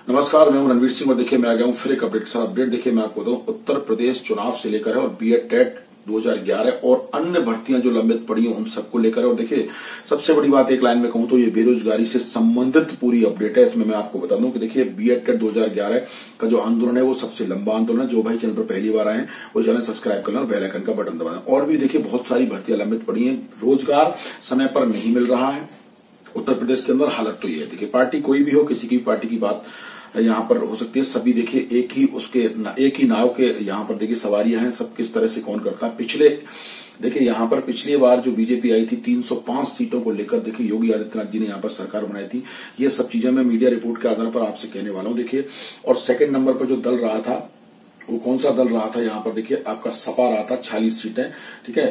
नमस्कार, मैं हूं रणवीर सिंह और देखिए मैं आ गया हूं फिर एक अपडेट के साथ। अपडेट देखिए मैं आपको बताऊं, उत्तर प्रदेश चुनाव से लेकर है और बीएड टेट 2011 और अन्य भर्तियां जो लंबित पड़ी हैं उन सबको लेकर है। और देखिए सबसे बड़ी बात एक लाइन में कहूं तो ये बेरोजगारी से संबंधित पूरी अपडेट है। इसमें मैं आपको बता दूं कि देखिए बीएड टेट 2011 का जो आंदोलन है वो सबसे लंबा आंदोलन है। जो भाई चैनल पर पहली बार आए हैं वो चैनल सब्सक्राइब करना और बेल आइकन का बटन दबाना। और भी देखिए बहुत सारी भर्तियां लंबित पड़ी हैं, रोजगार समय पर नहीं मिल रहा है उत्तर प्रदेश के अंदर। हालत तो ये है, देखिए पार्टी कोई भी हो, किसी की पार्टी की बात यहाँ पर हो सकती है। सभी देखिए एक ही नाव के यहाँ पर देखिए सवारियां हैं, सब किस तरह से कौन करता है। देखिए यहाँ पर पिछली बार जो बीजेपी आई थी 305 सीटों को लेकर देखिए योगी आदित्यनाथ जी ने यहाँ पर सरकार बनाई थी। ये सब चीजें मैं मीडिया रिपोर्ट के आधार पर आपसे कहने वाला हूँ। देखिए और सेकंड नंबर पर जो दल रहा था वो कौन सा दल रहा था, यहाँ पर देखिए आपका सपा रहा था 46 सीटें। ठीक है,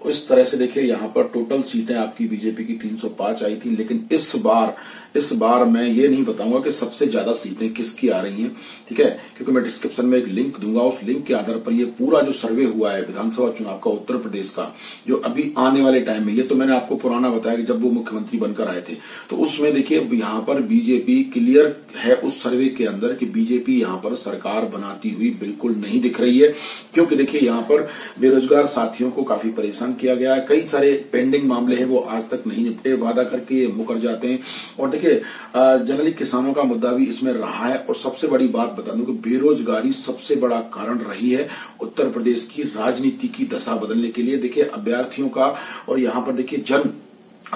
इस तरह से देखिए यहाँ पर टोटल सीटें आपकी बीजेपी की 305 आई थी। लेकिन इस बार मैं ये नहीं बताऊंगा कि सबसे ज्यादा सीटें किसकी आ रही हैं। ठीक है, क्योंकि मैं डिस्क्रिप्शन में एक लिंक दूंगा, उस लिंक के आधार पर ये पूरा जो सर्वे हुआ है विधानसभा चुनाव का उत्तर प्रदेश का जो अभी आने वाले टाइम में, ये तो मैंने आपको पुराना बताया कि जब वो मुख्यमंत्री बनकर आए थे, तो उसमें देखिए यहाँ पर बीजेपी क्लियर है उस सर्वे के अंदर कि बीजेपी यहाँ पर सरकार बनाती हुई बिल्कुल नहीं दिख रही है। क्योंकि देखिए यहाँ पर बेरोजगार साथियों को काफी परेशान किया गया है, कई सारे पेंडिंग मामले हैं वो आज तक नहीं निपटे, वादा करके मुकर जाते हैं। और देखिए जनरली किसानों का मुद्दा भी इसमें रहा है। और सबसे बड़ी बात बता दूं कि बेरोजगारी सबसे बड़ा कारण रही है उत्तर प्रदेश की राजनीति की दशा बदलने के लिए। देखिए अभ्यर्थियों का और यहाँ पर देखिए जन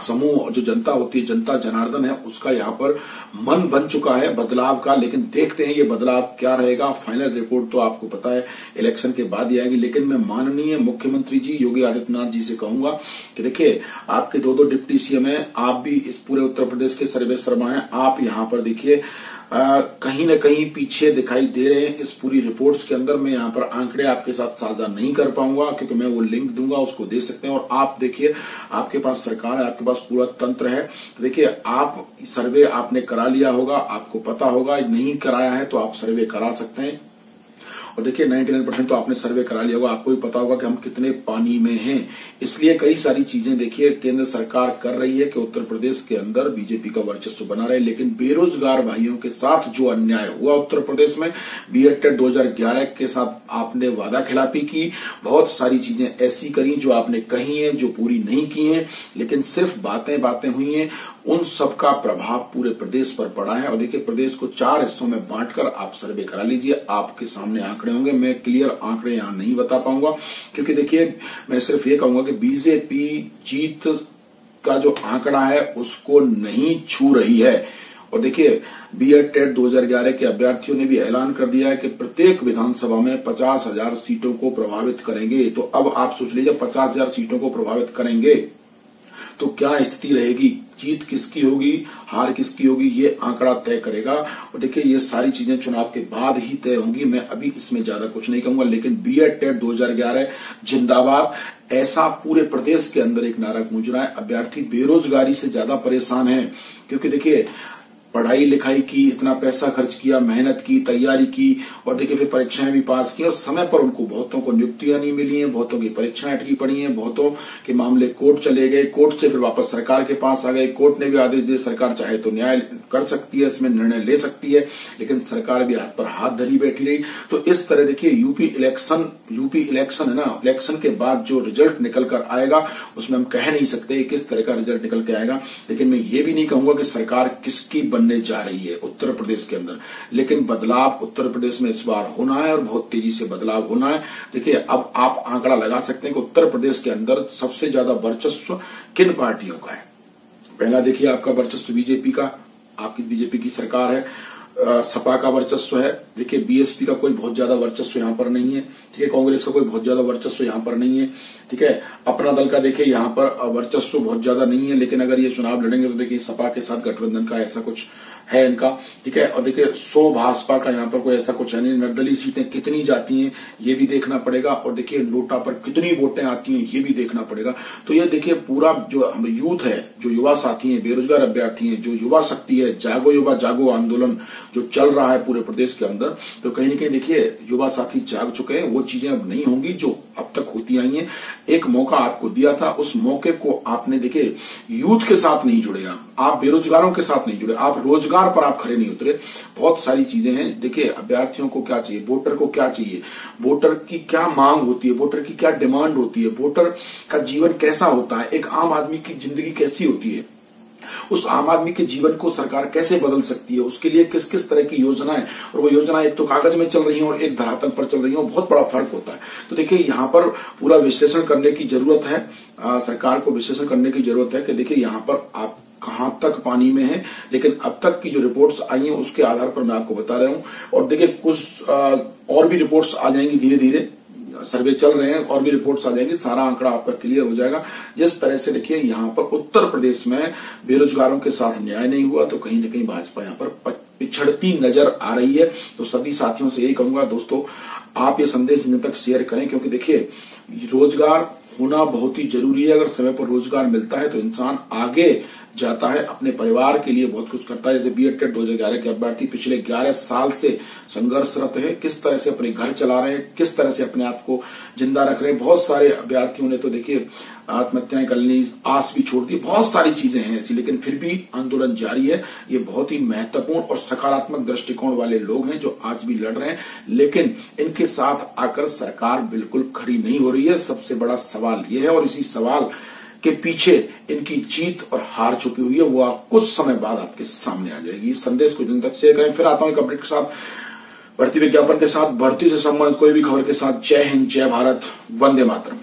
समूह जो जनता होती है, जनता जनार्दन है, उसका यहाँ पर मन बन चुका है बदलाव का। लेकिन देखते हैं ये बदलाव क्या रहेगा। फाइनल रिपोर्ट तो आपको पता है इलेक्शन के बाद ही आएगी। लेकिन मैं माननीय मुख्यमंत्री जी योगी आदित्यनाथ जी से कहूंगा कि देखिए आपके दो डिप्टी सीएम हैं, आप भी इस पूरे उत्तर प्रदेश के सर्वेसर्मा हैं, आप यहाँ पर देखिए कहीं न कहीं पीछे दिखाई दे रहे हैं इस पूरी रिपोर्ट्स के अंदर। मैं यहाँ पर आंकड़े आपके साथ साझा नहीं कर पाऊंगा क्योंकि मैं वो लिंक दूंगा, उसको दे सकते हैं। और आप देखिए आपके पास सरकार है, आपके पास पूरा तंत्र है, तो देखिए आप सर्वे आपने करा लिया होगा, आपको पता होगा। नहीं कराया है तो आप सर्वे करा सकते हैं। और देखिए 99% तो आपने सर्वे करा लिया होगा, आपको भी पता होगा कि हम कितने पानी में हैं। इसलिए कई सारी चीजें देखिए केंद्र सरकार कर रही है कि उत्तर प्रदेश के अंदर बीजेपी का वर्चस्व बना रहे। लेकिन बेरोजगार भाइयों के साथ जो अन्याय हुआ उत्तर प्रदेश में बीएड टेट 2011 के साथ, आपने वादा खिलाफी की, बहुत सारी चीजें ऐसी करी जो आपने कही हैं जो पूरी नहीं की हैं, लेकिन सिर्फ बातें हुई हैं। उन सबका प्रभाव पूरे प्रदेश पर पड़ा है। और देखिए प्रदेश को 4 हिस्सों में बांटकर आप सर्वे करा लीजिए, आपके सामने आंकड़े होंगे। मैं क्लियर आंकड़े यहां नहीं बता पाऊंगा क्योंकि देखिए मैं सिर्फ ये कहूंगा कि बीजेपी जीत का जो आंकड़ा है उसको नहीं छू रही है। और देखिए बीएड टेट 2011 के अभ्यर्थियों ने भी ऐलान कर दिया है कि प्रत्येक विधानसभा में 50,000 सीटों को प्रभावित करेंगे। तो अब आप सोच लीजिए 50,000 सीटों को प्रभावित करेंगे तो क्या स्थिति रहेगी, जीत किसकी होगी, हार किसकी होगी, ये आंकड़ा तय करेगा। और देखिए ये सारी चीजें चुनाव के बाद ही तय होंगी। मैं अभी इसमें ज्यादा कुछ नहीं कहूंगा। लेकिन बीएड टेट 2011 जिंदाबाद, ऐसा पूरे प्रदेश के अंदर एक नारा गूंज रहा है। अभ्यर्थी बेरोजगारी से ज्यादा परेशान है क्योंकि देखिए पढ़ाई लिखाई की, इतना पैसा खर्च किया, मेहनत की, तैयारी की और देखिए फिर परीक्षाएं भी पास की और समय पर उनको बहुतों को नियुक्तियां नहीं मिली हैं, बहुतों की परीक्षाएं अटकी पड़ी हैं, बहुतों के मामले कोर्ट चले गए, कोर्ट से फिर वापस सरकार के पास आ गए, कोर्ट ने भी आदेश दिए, सरकार चाहे तो न्याय कर सकती है, इसमें निर्णय ले सकती है, लेकिन सरकार भी हाथ पर हाथ धरी बैठी रही। तो इस तरह देखिए यूपी इलेक्शन है ना, इलेक्शन के बाद जो रिजल्ट निकल कर आएगा उसमें हम कह नहीं सकते किस तरह का रिजल्ट निकल के आएगा। लेकिन मैं ये भी नहीं कहूंगा कि सरकार किसकी बनने जा रही है उत्तर प्रदेश के अंदर। लेकिन बदलाव उत्तर प्रदेश में इस बार होना है और बहुत तेजी से बदलाव होना है। देखिए अब आप आंकड़ा लगा सकते हैं कि उत्तर प्रदेश के अंदर सबसे ज्यादा वर्चस्व किन पार्टियों का है। पहला देखिए आपका वर्चस्व बीजेपी का, आपकी बीजेपी की सरकार है। सपा का वर्चस्व है। देखिए बीएसपी का कोई बहुत ज्यादा वर्चस्व यहाँ पर नहीं है। ठीक है, कांग्रेस का कोई बहुत ज्यादा वर्चस्व यहाँ पर नहीं है। ठीक है, अपना दल का देखिए यहाँ पर वर्चस्व बहुत ज्यादा नहीं है। लेकिन अगर ये चुनाव लड़ेंगे तो देखिए सपा के साथ गठबंधन का ऐसा कुछ है इनका। ठीक है, और देखिए 100 भाजपा का यहाँ पर कोई ऐसा कुछ है नहीं। निर्दलीय सीटें कितनी जाती हैं ये भी देखना पड़ेगा और देखिए नोटा पर कितनी वोटें आती हैं ये भी देखना पड़ेगा। तो ये देखिए पूरा जो यूथ है, जो युवा साथी हैं, बेरोजगार अभ्यर्थी हैं, जो युवा शक्ति है, जागो युवा जागो आंदोलन जो चल रहा है पूरे प्रदेश के अंदर, तो कहीं न कहीं देखिए युवा साथी जाग चुके हैं। वो चीजें अब नहीं होंगी जो अब तक होती आई हैं। एक मौका आपको दिया था, उस मौके को आपने देखिए यूथ के साथ नहीं जुड़े, आप बेरोजगारों के साथ नहीं जुड़े, आप रोजगार पर आप खड़े नहीं उतरे। बहुत सारी चीजें हैं। देखिए अभ्यर्थियों को क्या चाहिए, वोटर को क्या चाहिए, वोटर की क्या मांग होती है, वोटर की क्या डिमांड होती है, वोटर का जीवन कैसा होता है, एक आम आदमी की जिंदगी कैसी होती है, उस आम आदमी के जीवन को सरकार कैसे बदल सकती है, उसके लिए किस किस तरह की योजनाएं, और वो योजनाएं एक तो कागज में चल रही हैं और एक धरातल पर चल रही हैं, बहुत बड़ा फर्क होता है। तो देखिए यहाँ पर पूरा विश्लेषण करने की जरूरत है, सरकार को विश्लेषण करने की जरूरत है कि देखिए यहाँ पर आप कहां तक पानी में है। लेकिन अब तक की जो रिपोर्ट्स आई हैं उसके आधार पर मैं आपको बता रहा हूं, और देखिए कुछ और भी रिपोर्ट्स आ जाएंगी, धीरे धीरे सर्वे चल रहे हैं, और भी रिपोर्ट्स आ जाएंगी, सारा आंकड़ा आपका क्लियर हो जाएगा। जिस तरह से देखिए यहाँ पर उत्तर प्रदेश में बेरोजगारों के साथ न्याय नहीं हुआ, तो कहीं न कहीं भाजपा यहाँ पर पिछड़ती नजर आ रही है। तो सभी साथियों से यही कहूंगा दोस्तों, आप ये संदेश जिन तक शेयर करें, क्योंकि देखिए रोजगार होना बहुत ही जरूरी है। अगर समय पर रोजगार मिलता है तो इंसान आगे जाता है, अपने परिवार के लिए बहुत कुछ करता है। जैसे बीएड टेट 2011 के अभ्यर्थी पिछले 11 साल से संघर्षरत है, किस तरह से अपने घर चला रहे हैं, किस तरह से अपने आप को जिंदा रख रहे हैं। बहुत सारे अभ्यर्थियों ने तो देखिए आत्महत्याएं कर ली, आस भी छोड़ दी, बहुत सारी चीजें हैं ऐसी, लेकिन फिर भी आंदोलन जारी है। ये बहुत ही महत्वपूर्ण और सकारात्मक दृष्टिकोण वाले लोग हैं जो आज भी लड़ रहे हैं, लेकिन इनके साथ आकर सरकार बिल्कुल खड़ी नहीं हो रही है। सबसे बड़ा सवाल ये है, और इसी सवाल के पीछे इनकी जीत और हार छुपी हुई है, वो आप कुछ समय बाद आपके सामने आ जाएगी। इस संदेश को जिन तक शेयर करें। फिर आता हूं एक अपडेट के साथ, भर्ती विज्ञापन के साथ, भर्ती से संबंधित कोई भी खबर के साथ। जय हिंद, जय भारत, वंदे मातरम।